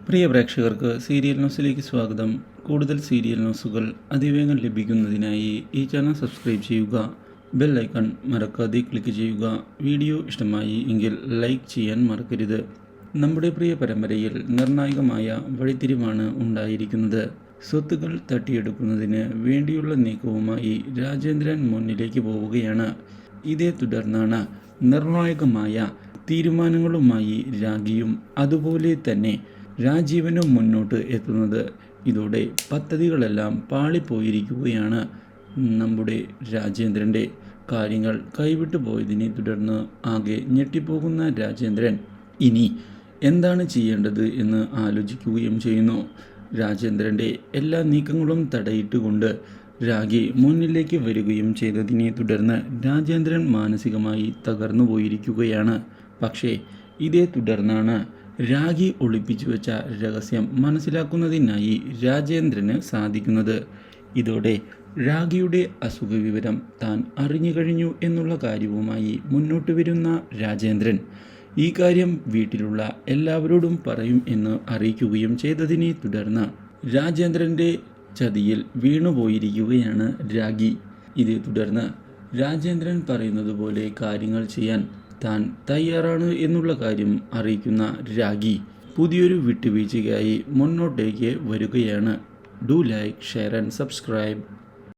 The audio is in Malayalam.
പ്രിയ പ്രേക്ഷകർക്ക് സീരിയൽ ന്യൂസിലേക്ക് സ്വാഗതം. കൂടുതൽ സീരിയൽ ന്യൂസുകൾ അതിവേഗം ലഭിക്കുന്നതിനായി ഈ ചാനൽ സബ്സ്ക്രൈബ് ചെയ്യുക. ബെൽ ഐക്കൺ മറക്കാതെ ക്ലിക്ക് ചെയ്യുക. വീഡിയോ ഇഷ്ടമായി എങ്കിൽ ലൈക്ക് ചെയ്യാൻ മറക്കരുത്. നമ്മുടെ പ്രിയ പരമ്പരയിൽ നിർണായകമായ വഴിത്തിരിവാണ് ഉണ്ടായിരിക്കുന്നത്. സ്വത്തുക്കൾ തട്ടിയെടുക്കുന്നതിന് വേണ്ടിയുള്ള നീക്കവുമായി രാജേന്ദ്രൻ മുന്നിലേക്ക് പോവുകയാണ്. ഇതേ തുടർന്നാണ് നിർണായകമായ തീരുമാനങ്ങളുമായി രാഖിയും അതുപോലെ തന്നെ രാജീവനും മുന്നോട്ട് എത്തുന്നത്. ഇതോടെ പദ്ധതികളെല്ലാം പാളിപ്പോയിരിക്കുകയാണ്. നമ്മുടെ രാജേന്ദ്രൻ്റെ കാര്യങ്ങൾ കൈവിട്ടു പോയതിനെ തുടർന്ന് ആകെ ഞെട്ടിപ്പോകുന്ന രാജേന്ദ്രൻ ഇനി എന്താണ് ചെയ്യേണ്ടത് എന്ന് ആലോചിക്കുകയും ചെയ്യുന്നു. രാജേന്ദ്രൻ്റെ എല്ലാ നീക്കങ്ങളും തടയിട്ടുകൊണ്ട് രാഖി മുന്നിലേക്ക് വരികയും ചെയ്തതിനെ തുടർന്ന് രാജേന്ദ്രൻ മാനസികമായി തകർന്നു പോയിരിക്കുകയാണ്. പക്ഷേ ഇതേ തുടർന്നാണ് രാഖി ഒളിപ്പിച്ചു വെച്ച രഹസ്യം മനസ്സിലാക്കുന്നതിനായി രാജേന്ദ്രന് സാധിക്കുന്നത്. ഇതോടെ രാഖിയുടെ അസുഖവിവരം താൻ അറിഞ്ഞു കഴിഞ്ഞു എന്നുള്ള കാര്യവുമായി മുന്നോട്ട് വരുന്ന രാജേന്ദ്രൻ ഈ കാര്യം വീട്ടിലുള്ള എല്ലാവരോടും പറയും എന്ന് അറിയിക്കുകയും ചെയ്തതിനെ തുടർന്ന് രാജേന്ദ്രൻ്റെ ചതിയിൽ വീണുപോയിരിക്കുകയാണ് രാഖി. ഇതേ തുടർന്ന് രാജേന്ദ്രൻ പറയുന്നത് പോലെ കാര്യങ്ങൾ ചെയ്യാൻ താൻ തയ്യാറാണ് എന്നുള്ള കാര്യം അറിയിക്കുന്ന രാഖി പുതിയൊരു വിട്ടുവീഴ്ചയ്ക്കായി മുന്നോട്ടേക്ക് വരികയാണ്. Do like, share and subscribe.